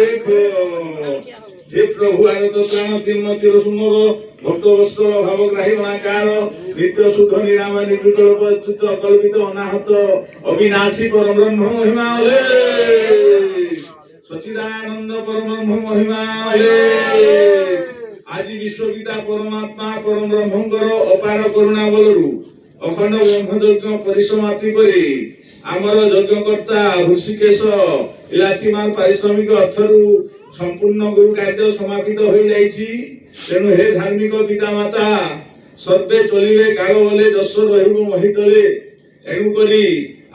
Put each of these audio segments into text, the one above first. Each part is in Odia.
देखो हे प्रभु आगत प्राण तिन्मतिर सुंदर भक्त वस्त्र भावग्राही गुणाकार नित्य शुद्ध निरामय निर्विकल्प अच्युत अकल्पित अनाहत अविनाशी परम ब्रह्म महिमा सच्चिदानंद परम ब्रह्म महिमा आज विश्वपिता परमात्मा परम ब्रह्मंकर अपार करुणा बलरू अखंड ब्रह्मयज्ञ परिसमाप्ति परे आमर यज्ञकर्ता ऋषिकेश इलाचीमाल पारिश्रमिक अर्थरू संपूर्ण गुरु कार्य समापित हो जाइछि। तेणु हे धार्मिक पिता माता सर्वे चलिबे कारो बोले जस रहिबो महितले एणु करी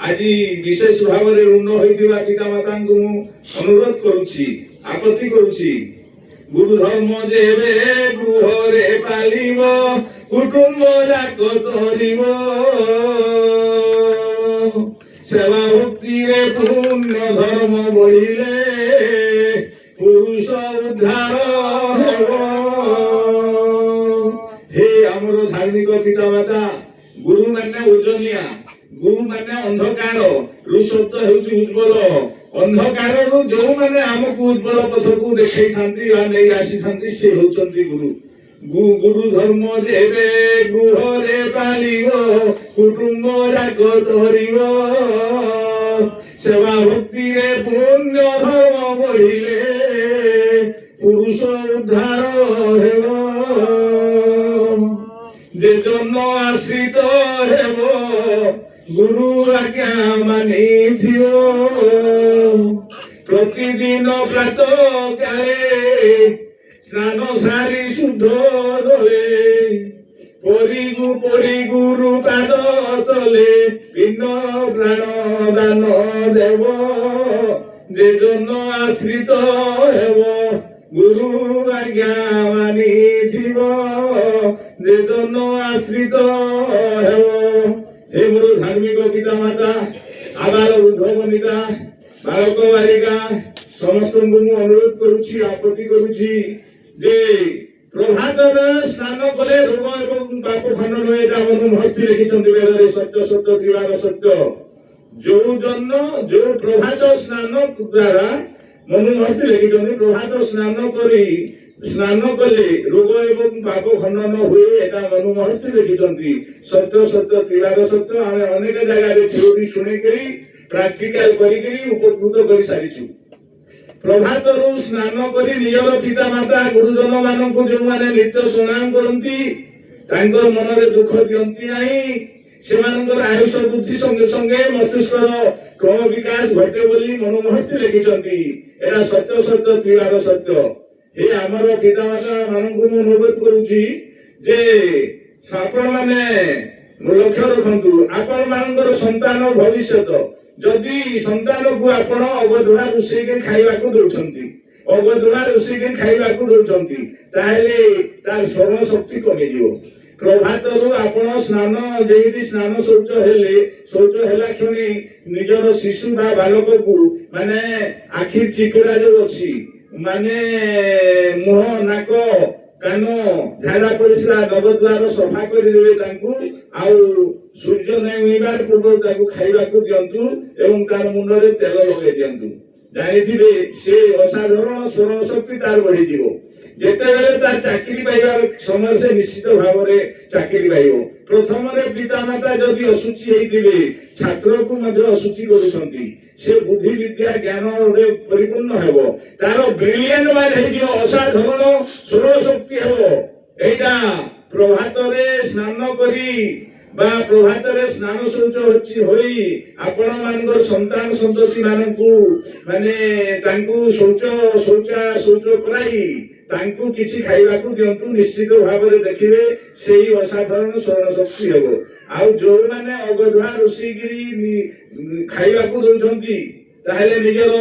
आज विशेष भाव में ऋण होइथिबा पिता माता को अनुरोध करूछि आपत्ति करूछि। गुरु धर्म जेबे गृह रे पालिब कुटुंब जाक धरिब सेवा भक्ति रे पुण्य धर्म बढ़िले पुरुष उद्धार हे आमर धार्मिक पिता माता गुरु माने ओजनिया गुरु माने अंधकार रु शब्द हेउछि उज्ज्वल अंधकार जो माने हमकु उज्ज्वल पथ को देखै थांती आ नै आसी थांती से होचंती गुरु गुरु धर्म जेबे गुह रे पालिबो कुटुंब जाक धरिबो सेवा भक्ति रे पुण्य धर्म बढ़िले पुरुष उद्धार हेबो जे जन आश्रित हेबो गुरु आज्ञा मानिथिबो प्रतिदिन प्रातः काले स्नान सारी शुद्ध दले परी गुरु पाद तले पिंड प्राण दान देव जे जन आश्रित हेब गुरु आज्ञा मानिथिब जे जन आश्रित हेब। हे मोर धार्मिक पिता माता आबाल वृद्ध वनिता बालक बालिका समस्त अनुरोध करुछि आपत्ति करुछि जे प्रभात स्नान करे रोग एवं पाप खंडन होए मनु महर्षि लिखिछन्ति वेदरे सत्य सत्य त्रिवार सत्य जो जन जो प्रभात स्नान द्वारा मनु महर्षि लिखिछन्ति प्रभात स्नान कले रोग एवं पाप खंडन हुए एटा मनु महर्षि लिखिछन्ति सत्य सत्य त्रिवार सत्य आमे अनेक जगह रे थ्योरी सुने करी प्रैक्टिकल करी करी उपकृत करि सारिछु। प्रभात रु स्नान करी निजर पिता माता गुरुजन मानक जो माने नित्य प्रणाम करती मन में दुख दियंती नहीं से आयुष बुद्धि संगे संगे मस्तिष्क क्रम विकास घटे बोली मनु महर्षि लिखिछन्ति एटा सत्य सत्य त्रिवार सत्य। हे आमर पिता माता मानक अनुरोध करुछि जे आपण माने लक्ष्य रखंतु आपण मानकर संतान भविष्यत जदि संतान को आपण अगधुआ रोषे के खाइबा को दउछंती अगधुआ रोषे के खाइबा को दउछंती ताहेले तार स्मरण शक्ति कमी जिवो। प्रभात रु आपण स्नान जेमिति स्नान शौच हेले शौच हेला क्षणी निजर शिशु बा बालक को माने आखि चिकरा जो अछि माने मुह नाक कान झाड़ा परिस्रा नवद्वार सफा कर देवे तांकु आउ सूर्य नै उइबार पूर्व ताकु खाइबा को दियंतु एवं तार मुंड रे तेल लगे दियंतु जानिथिबे से असाधारण स्मरण शक्ति तार बढ़ी जीवो जेते बेले तार चाकरी पाइबार समय से निश्चित भाव रे चाकरी पाइबो। प्रथम रे पिता माता जदि असुचि हेतिबे छात्र को मध्ये असुचि करूछंती से बुद्धि विद्या ज्ञान रे परिपूर्ण हेबो तार ब्रिलियंट माइंड हेजियो असाधारण स्मरण शक्ति हेबो। एटा प्रभात रे स्नान करी बा प्रभात रे स्नान शौच होची होई आपण मानकर संतान संतति मानकु माने तांकु शौच कराई तांकु किछि खाइबा को दियंतु निश्चित भाव रे देखिबे सेही असाधारण स्मरण शक्ति हेबो। आउ जो माने अगधुआ रोषी गिरी खाइबा को दउछंती ताहेले निजर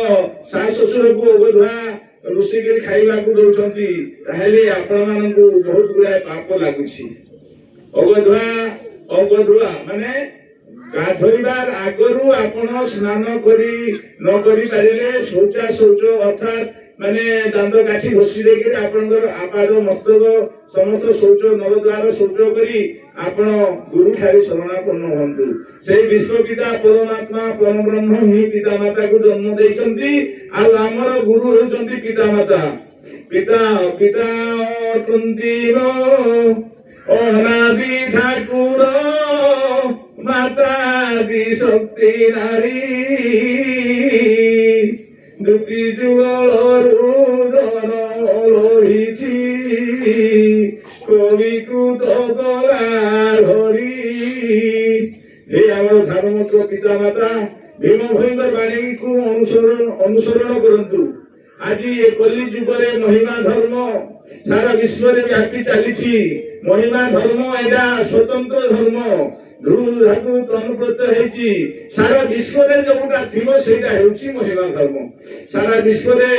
सास ससुर को अगधुआ रोषी गिरी खाइबा को दउछंती ताहेले आपण मानकु बहुत गुडा पाप लागुछि। अगधुआ माने गाधोइबार आगरु आपण स्नान करी न करी पारिले शौच अर्थात ମାନେ ଦାନ୍ତ କାଠି ଘଷି ଦେଇକିରି ଆପଣଙ୍କର ଆପାଦ ମସ୍ତକ ସମସ୍ତ ଶୌଚ ନବଦ୍ୱାର ଶୌଚ କରି ଆପଣ ଗୁରୁ ଠାରେ ଶରଣାପନ୍ନ ହୁଅନ୍ତୁ। ସେଇ ବିଶ୍ୱପିତା ପରମାତ୍ମା ପରବ୍ରହ୍ମ ହିଁ ପିତା ମାତାକୁ ଜନ୍ମ ଦେଇଛନ୍ତି। ଆଉ ଆମର ଗୁରୁ ହେଉଛନ୍ତି ପିତା ମାତା। ପିତା ପିତା ଅଟନ୍ତିର ଅନାଦି ଠାକୁର ମାତା দি ଶକ୍ତି ନାରୀ ଦୁତି ଯୁଗଳରୁ ରହିଛି କବିକୃତ କଲା ଧରି। ଏ ଆମର ଧର୍ମକ ପିତା ମାତା ଭୀମ ଭୟଙ୍କର ବାଣୀକୁ ଅନୁସରଣ କରନ୍ତୁ। ଆଜି ଏ କଲି ଯୁଗରେ ମହିମା ଧର୍ମ ସାରା ବିଶ୍ୱରେ ବ୍ୟାପି ଚାଲିଛି। ମହିମା ଧର୍ମ ଏଇଟା ସ୍ୱତନ୍ତ୍ର ଧର୍ମ। ଧାତୁ ଅନୁପ୍ରତ ହେଇଛି। ସାରା ବିଶ୍ୱରେ ଯୋଉଟା ଥିବ ସେଇଟା ହେଉଛି ମହିମା ଧର୍ମ। ସାରା ବିଶ୍ୱରେ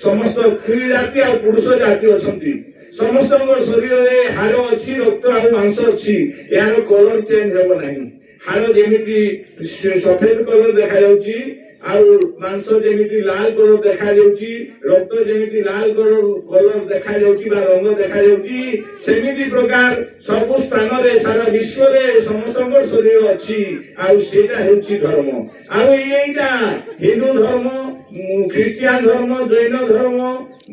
ସମସ୍ତ ସ୍ତ୍ରୀ ଜାତି ଆଉ ପୁରୁଷ ଜାତି ଅଛନ୍ତି। ସମସ୍ତଙ୍କ ଶରୀରରେ ହାଡ଼ ଅଛି, ରକ୍ତ ଆଉ ମାଂସ ଅଛି। ଏହାର କଲର ଚେଞ୍ଜ ହେବ ନାହିଁ। ହାଡ଼ ଯେମିତି ସଫେଦ କଲର ଦେଖାଯାଉଛି, ଆଉ ମାଂସ ଯେମିତି ଲାଲ କଲର ଦେଖାଯାଉଛି, ରକ୍ତ ଯେମିତି ଲାଲ କଲର ଦେଖାଯାଉଛି ବା ରଙ୍ଗ ଦେଖାଯାଉଛି, ସେମିତି ପ୍ରକାର ସବୁ ସ୍ଥାନରେ ସାରା ବିଶ୍ୱରେ ସମସ୍ତଙ୍କ ଶରୀର ଅଛି। ଆଉ ସେଇଟା ହେଉଛି ଧର୍ମ। ଆଉ ଏଇଟା ହିନ୍ଦୁ ଧର୍ମ, ଖ୍ରୀଷ୍ଟିଆନ ଧର୍ମ, ଜୈନ ଧର୍ମ,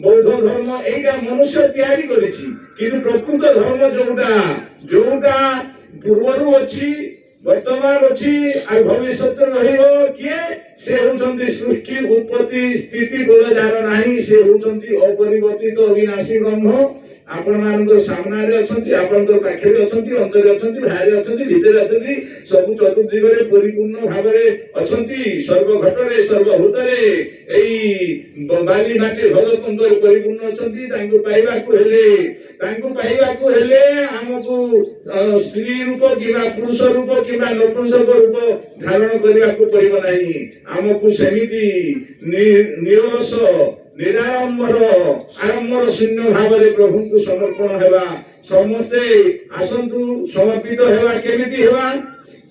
ବୌଦ୍ଧ ଧର୍ମ ଏଇଟା ମନୁଷ୍ୟ ତିଆରି କରିଛି। କିନ୍ତୁ ପ୍ରକୃତ ଧର୍ମ ଯୋଉଟା ପୂର୍ବରୁ ଅଛି, ବର୍ତ୍ତମାନ ଅଛି ଆଉ ଭବିଷ୍ୟତରେ ରହିବ କିଏ? ସେ ହେଉଛନ୍ତି ସୃଷ୍ଟି ଉତ୍ପତ୍ତି ସ୍ଥିତି ବୋଧ ଯାହାର ନାହିଁ। ସେ ହେଉଛନ୍ତି ଅପରିବର୍ତ୍ତିତ ଅବିନାଶୀ ବ୍ରହ୍ମ। ଆପଣମାନଙ୍କ ସାମ୍ନାରେ ଅଛନ୍ତି, ଆପଣଙ୍କ ପାଖରେ ଅଛନ୍ତି, ଅନ୍ତରରେ ଅଛନ୍ତି, ବାହାରେ ଅଛନ୍ତି, ଭିତରେ ଅଛନ୍ତି, ସବୁ ଚତୁର୍ଦିଗରେ ପରିପୂର୍ଣ୍ଣ ଭାବରେ ଅଛନ୍ତି। ସର୍ବଘଟରେ ସର୍ବଭୂତରେ ଏଇ ବାଲି ମାଟି ଭଗବନ୍ତର ପରିପୂର୍ଣ୍ଣ ଅଛନ୍ତି। ତାଙ୍କୁ ପାଇବାକୁ ହେଲେ ଆମକୁ ସ୍ତ୍ରୀ ରୂପ କିମ୍ବା ପୁରୁଷ ରୂପ କିମ୍ବା ନପୁଂସକ ରୂପ ଧାରଣ କରିବାକୁ ପଡିବ ନାହିଁ। ଆମକୁ ସେମିତି ନିରଳସ ଆରମ୍ଭର ଶୂନ୍ୟ ଭାବରେ ପ୍ରଭୁଙ୍କୁ ସମର୍ପଣ ହେବା। ସମସ୍ତେ ଆସନ୍ତୁ ସମର୍ପିତ ହେବା। କେମିତି ହେବା?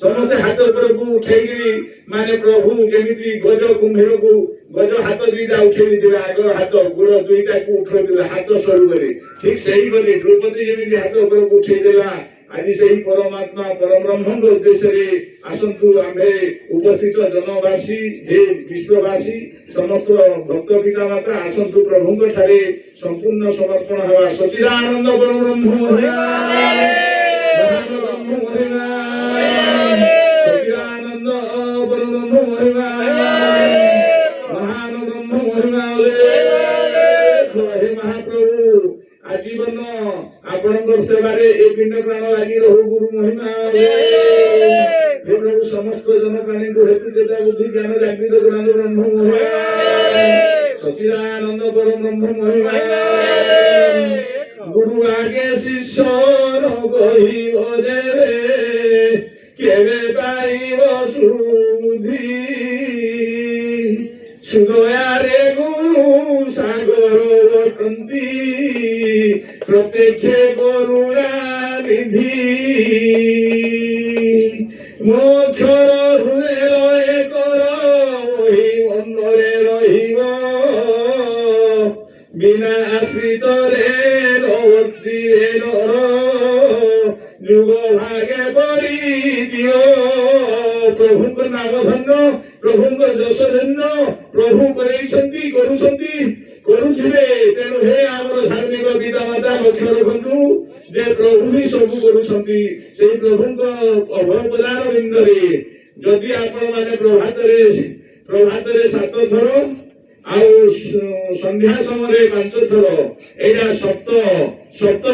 ସମସ୍ତେ ହାତ ଉପରକୁ ଉଠେଇକିରି, ମାନେ ପ୍ରଭୁ ଯେମିତି ଗଜ କୁମ୍ଭୀରକୁ ଗଜ ହାତ ଦିଟା ଉଠେଇ ଦେଇଥିଲେ, ଆଗର ହାତ ଗୋଡ ଦୁଇଟାକୁ ଉଠେଇଥିଲେ ହାତ ସ୍ୱରୂପରେ, ଠିକ ସେହିପରି ଦ୍ରୌପଦୀ ଯେମିତି ହାତ ଉପରକୁ ଉଠେଇ ଦେଲା। ଆଜି ସେହି ପରମାତ୍ମା ପରବ୍ରହ୍ମଙ୍କ ଉଦ୍ଦେଶ୍ୟରେ ଆସନ୍ତୁ ଆମ୍ଭେ ଉପସ୍ଥିତ ଜନବାସୀ, ହେ ବିଶ୍ୱବାସୀ, ସମସ୍ତ ଭକ୍ତ ପିତା ମାତା ଆସନ୍ତୁ ପ୍ରଭୁଙ୍କ ଠାରେ ସମ୍ପୂର୍ଣ୍ଣ ସମର୍ପଣ ହେବା। ସଚ୍ଚିଦାନନ୍ଦ ପରବ୍ରହ୍ମ ମହିମା, ମହାବ୍ରହ୍ମ ମହିମା, ସଚ୍ଚିଦାନନ୍ଦ ପରବ୍ରହ୍ମ ମହିମା, ମହାନ ବ୍ରହ୍ମ ମହିମା। ହେ ମହାପ୍ରଭୁ, ଆଜୀବନ ଆପଣଙ୍କର ସେବାରେ ଏ ପିଣ୍ଡ ପ୍ରାଣ ଲାଗି ରହୁ। ଗୁରୁ ମହିମା। ହେ ପ୍ରଭୁ, ସମସ୍ତ ଜନପ୍ରାଣୀଙ୍କୁ ହେତୁ ଦେତା ବୁଦ୍ଧି ଜ୍ଞାନ ଜାଗୃତ କରାନ୍ତୁ ବ୍ରହ୍ମ ମହିମା, ସଚ୍ଚିଦାନନ୍ଦ ପରବ୍ରହ୍ମ ମହିମା। ଗୁରୁ ଆଗେ ଶିଷ୍ୟ ନ କହିବ ଯେବେ, କେବେ ପାଇବ ସୁବୁଦ୍ଧି। ସୁଦୟାରେ ଗୁରୁ ସାଗର ବଟନ୍ତି, ପ୍ରତ୍ୟକ୍ଷ କରୁଣା ନିଧି। ମୋକ୍ଷର ହୃଦୟ କର ଓହି ମନରେ ରହିବ, ବିନା ଆଶ୍ରିତରେ ନବର୍ତ୍ତିରେ ନର। ଯୁଗ ଭାଗେ ପରି ଦିଅ, ପ୍ରଭୁଙ୍କ ନାମ ଧନ୍ୟ, ପ୍ରଭୁଙ୍କ ଯଶ ଧନ୍ୟ। ପ୍ରଭୁ କରେଇଛନ୍ତି, କରୁଥିବେ। ତେଣୁ ହେ ଆମର ଧାର୍ମିକ ପିତା ମାତା ଲକ୍ଷ୍ୟ ରଖନ୍ତୁ ଯେ ପ୍ରଭୁ ହିଁ ସବୁ କରୁଛନ୍ତି। ସେଇ ପ୍ରଭୁଙ୍କ ଅଭୟ ପ୍ରଦାନ ବିନ୍ଦରେ ଯଦି ଆପଣ ମାନେ ପ୍ରଭାତରେ 7 ଥର ଆଉ ସନ୍ଧ୍ୟା ସମୟରେ 5 ଥର, ଏଇଟା ସପ୍ତ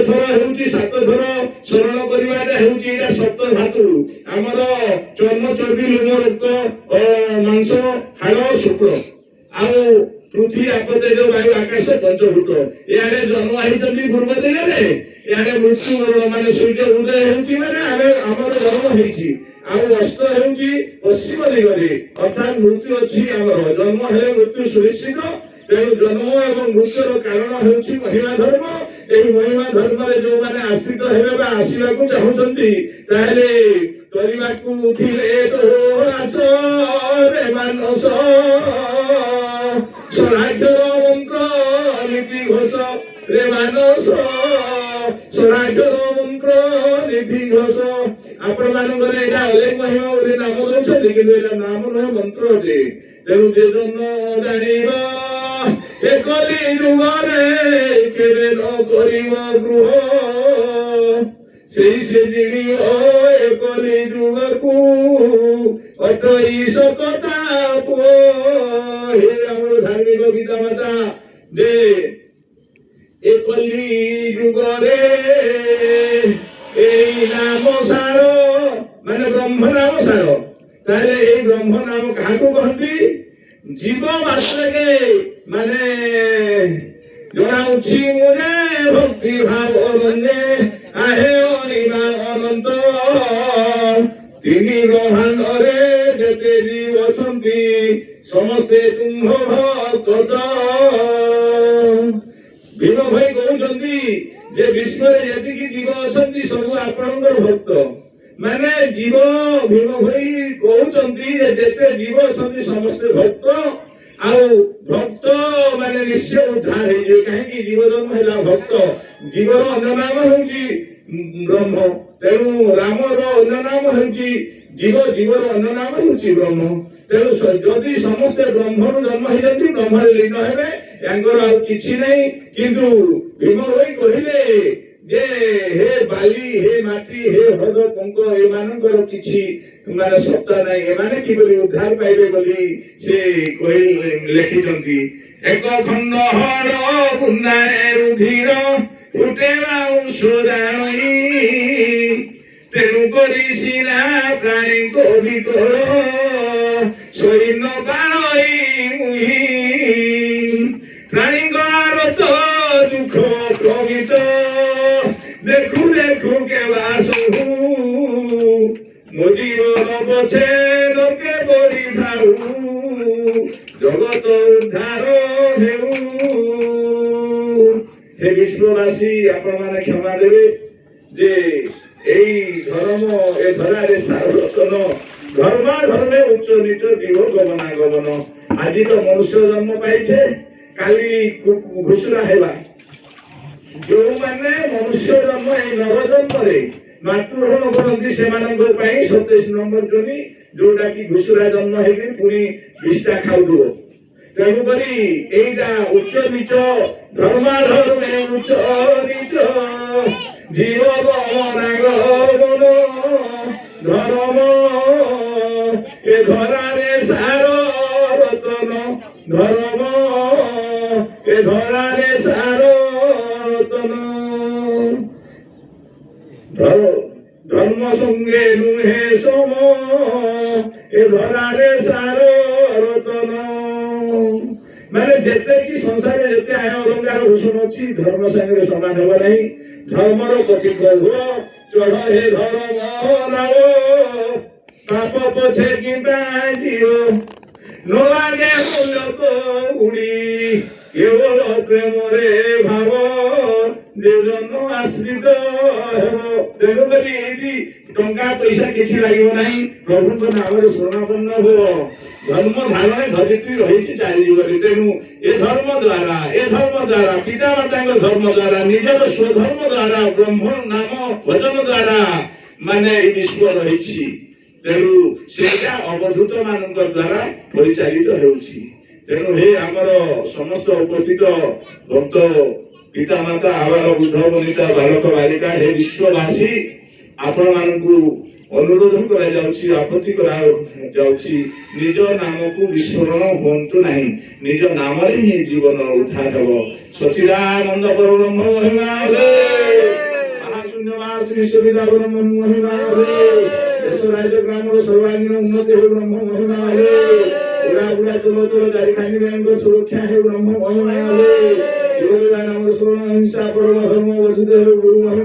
ଥର ହେଉଛି 7 ଥର ସ୍ମରଣ କରିବାଟା ହେଉଛି ଏଇଟା ସପ୍ତ ଧାତୁ। ଆମର ଚର୍ମ, ଚର୍ବି, ଲୋମ, ରକ୍ତ, ମାଂସ, ହାଡ଼, ଶୁକ୍ର ଆଉ ପୃଥିବୀ, ଆପ, ତେଜ, ବାୟୁ, ଆକାଶ, ପଞ୍ଚଭୂତ। ଇଆଡେ ଜନ୍ମ ହେଇଛନ୍ତି ପୂର୍ବ ଦିଗରେ, ଇଆଡେ ମୃତ୍ୟୁବରଣ ମାନେ ସୂର୍ଯ୍ୟ ଉଦୟ ହେଉଛି ମାନେ ଆମର ଜନ୍ମ ହେଇଛି। ଆଉ ଅସ୍ତ ହେଉଛି ପଶ୍ଚିମ ଦିଗରେ, ଅର୍ଥାତ୍ ମୃତ୍ୟୁ ଅଛି ଆମର। ଜନ୍ମ ହେଲେ ମୃତ୍ୟୁ ସୁନିଶ୍ଚିତ। ତେଣୁ ଜନ୍ମ ଏବଂ ମୃତ୍ୟୁର କାରଣ ହେଉଛି ମହିମା ଧର୍ମ। ଏହି ମହିମା ଧର୍ମରେ ଯୋଉମାନେ ଆଶ୍ରିତ ହେବେ ବା ଆସିବାକୁ ଚାହୁଁଛନ୍ତି, ତାହେଲେ କରିବାକୁ ଥିଲେ ଆସ ରେ ମାନସ, ସ୍ୱରାକ୍ଷର ମନ୍ତ୍ର নীতি ঘোষ রে ମାନସ ସ୍ୱରାକ୍ଷର ମନ୍ତ୍ର ନିଧି ଘୋଷ। ଆପଣ ମାନଙ୍କର ଏଇଟା ଅଲେଖ ମହିମା ବୋଲି ନାମ ଦଉଛନ୍ତି, କିନ୍ତୁ ଏଇଟା ନାମ ନୁହେଁ, ମନ୍ତ୍ର ଅଟେ। ତେଣୁ ଯେ ଜନ ଜାଣିବ ଏ କଲି ଯୁଗରେ କେବେ ନ କରିବ ଗୃହ, ସେଇ ସେ ଜିଣିବ ଏ କଲି ଯୁଗକୁ ଅଟଇ ସକତା ପୁଅ। ହେ ଆମର ଧାର୍ମିକ ପିତା ମାତା, ଯେ ଏ କଲି ଯୁଗରେ এই নাম সার মানে ব্রহ্ম নাম সার। তাহলে এই ব্রহ্ম নাম কাহাକୁ কহନ୍ତି? জীব মাত্রকে মানে জଣାଉଛି ମୁଁ ଯେ ଭକ୍ତି ଭାବ ରଞ୍ଜେ ଆହେ ଅନିବା ଅନନ୍ତ। ତିନି ବ୍ରହ୍ମାଣ୍ଡରେ ଯେତେ ଜୀବ ଅଛନ୍ତି ସମସ୍ତେ ତୁମ୍ଭ ଭକ୍ତ। ଭୀମ ଭାଇ କହୁଛନ୍ତି ଯେ ବିଶ୍ୱରେ ଯେତିକି ଜୀବ ଅଛନ୍ତି ସବୁ ଆପଣଙ୍କର ଭକ୍ତ। ମାନେ ଜୀବ ଭୀମ ଭାଇ କହୁଛନ୍ତି ଯେ ଯେତେ ଜୀବ ଅଛନ୍ତି ସମସ୍ତେ ଭକ୍ତ, ଆଉ ଭକ୍ତ ମାନେ ନିଶ୍ଚୟ ଉଦ୍ଧାର ହେଇଯିବେ। କାହିଁକି? ଜୀବ ଜନ୍ମ ହେଲା ଭକ୍ତ। ଜୀବର ଅନ୍ୟ ନାମ ହେଉଛି ବ୍ରହ୍ମ, ତେଣୁ ରାମର ଅନ୍ୟ ନାମ ହେଉଛି ଜୀବ, ଜୀବର ଅନ୍ୟ ନାମ ହେଉଛି ବ୍ରହ୍ମ। ତେଣୁ ଯଦି ସମସ୍ତେ ବ୍ରହ୍ମରୁ ଜନ୍ମ ହେଇଛନ୍ତି ବ୍ରହ୍ମରେ ଲୀନ ହେବେ, ୟାଙ୍କର ଆଉ କିଛି ନାହିଁ। କିନ୍ତୁ ଭୀମ ଭାଇ କହିଲେ ଯେ ହେ ବାଲି, ହେ ମାଟି, ହେ ହ୍ରଦ ପଙ୍କ ଏମାନଙ୍କର କିଛି ମାନେ ସତ୍ତା ନାହିଁ, ଏମାନେ କିପରି ଉଦ୍ଧାର ପାଇବେ ବୋଲି ସେ ଲେଖିଛନ୍ତି। ଏକ ଖଣ୍ଡ ହଡ଼ ବୁନ୍ଦାଏ ରୁଧିର ଫୁଟେ ମାଉଁସ ଜାଣଇ, ତେଣୁ କରି ସିନା ପ୍ରାଣୀ ବିକଳ ସୈନ ବାଣଇ ମୁହିଁ। ପ୍ରାଣୀଙ୍କର ତ ଦୁଃଖ ପ୍ରମିତ ଦେଖୁ ଦେଖୁ କେବା ସବୁ, ମୋ ଜୀବନ ପଛେ ଲୋକେ ବଳିଥାଉ ଜଗତ ଉଦ୍ଧାର ହେଉ। ହେ ବିଶ୍ୱବାସୀ, ଆପଣମାନେ କ୍ଷମା ଦେବେ ଯେ এই ধর্ম এ ধরারে সাররতন ধর্মা ধর্মে উচ্চ নিচ জীব গমনাগমন। আজ তো মনুষ্য জন্ম পাইছে, কালি ঘুষুরা হেবা। ଯେଉଁମାନେ ମନୁଷ୍ୟ ଜନ୍ମ ଏଇ ନର ଜନ୍ମରେ ମାତୃଭୂମ କରନ୍ତି ସେମାନଙ୍କ ପାଇଁ 27 ନମ୍ବର ଜମି, ଯୋଉଟା କି ଘୁଷୁରା ଜନ୍ମ ହେଇକି ପୁଣି ବିଷ୍ଟା ଖାଉଥିବ। ତେଣୁକରି ଏଇଟା ଉଚ୍ଚ ନିଚ ଧର୍ମାଧର୍ମେ ଉଚ୍ଚ ନିଚ জীব গমনাগমন ধর্ম এ ধরারে সার রতন। ধর্ম এ ধরারে সার রতন। ধর্ম সঙ্গে নুহে সম এ ধরারে সার রতন। মানে যেতে কি সংসারে যেতে আয় অলঙ্କାର ভূষণ ଅଛି ଧର୍ମ ସାଙ୍ଗରେ ସମାନ ହେବ ନାହିଁ। ଧର୍ମର ପଥିକ ହୁଅ ଚଢ ହେ ଧର୍ମ ନାମ, ପାପ ପଛେ କିମ୍ବା ଦିଅ ନ ଲାଗେ ମୂଲକ ଉଡ଼ି, କେବଳ ପ୍ରେମରେ ଭାବ ଯେ ଜନ ଆଶ୍ରିତ ହେବ। ତେଣୁକରି ଏଇଠି ଟଙ୍କା ପଇସା କିଛି ଲାଗିବ ନାହିଁ, ପ୍ରଭୁଙ୍କ ନାମରେ ଶରଣାପନ୍ନ ହୁଅ। ଧର୍ମ ଧାରଣେ ଧରିତ୍ରୀ ରହିଛି ଚାରି ଯୁଗରେ। ତେଣୁ ଏ ଧର୍ମ ଦ୍ୱାରା ପିତା ମାତାଙ୍କ ଧର୍ମ ଦ୍ୱାରା ନିଜର ସ୍ୱଧର୍ମ ଦ୍ୱାରା ବ୍ରହ୍ମ ନାମ ଭଜନ ଦ୍ୱାରା ମାନେ ଏ ବିଶ୍ୱ ରହିଛି। ତେଣୁ ସେଇଟା ଅବଧୂତ ମାନଙ୍କ ଦ୍ୱାରା ପରିଚାଳିତ ହେଉଛି। ତେଣୁ ହେ ଆମର ସମସ୍ତ ଉପସ୍ଥିତ ଭକ୍ତ ପିତା ମାତା, ଆବାର ବୃଦ୍ଧ ବନିତା, ବାଳକ ବାଳିକା, ହେ ବିଶ୍ୱବାସୀ, ଆପଣମାନଙ୍କୁ ଅନୁରୋଧ କରାଯାଉଛି, ଆପତ୍ତି କରାଯାଉଛି, ନିଜ ନାମକୁ ବିସ୍ମରଣ ହୁଅନ୍ତୁ ନାହିଁ। ନିଜ ନାମରେ ହିଁ ଜୀବନ ଉଦ୍ଧାର ହେବ। ସଚିଦାନନ୍ଦ ପରବ୍ରହ୍ମ ମହିମା ରେ, ମହାଶୂନ୍ୟବାସ ବିଶ୍ୱବିଦ୍ୟା ବ୍ରହ୍ମ ମହିମା ରେ, ଦେଶ ରାଜ୍ୟ ଗ୍ରାମର ସର୍ବାଙ୍ଗୀନ ଉନ୍ନତି ହେଉ ବ୍ରହ୍ମ ମହିମା ରେ, ବୁଢା ବୁଢା ଚୋର ଚୋର ଚାରିଖାନି ବ୍ୟାଙ୍କ ସୁରକ୍ଷା ହେଉ ବ୍ରହ୍ମ ମହିମା ରେ, ଜୀବନ ନାମର ସ୍ମରଣ ହିଂସା ପରମ ଧର୍ମ ବର୍ଦ୍ଧିତ ହେଉ ଗୁରୁ ମହିମା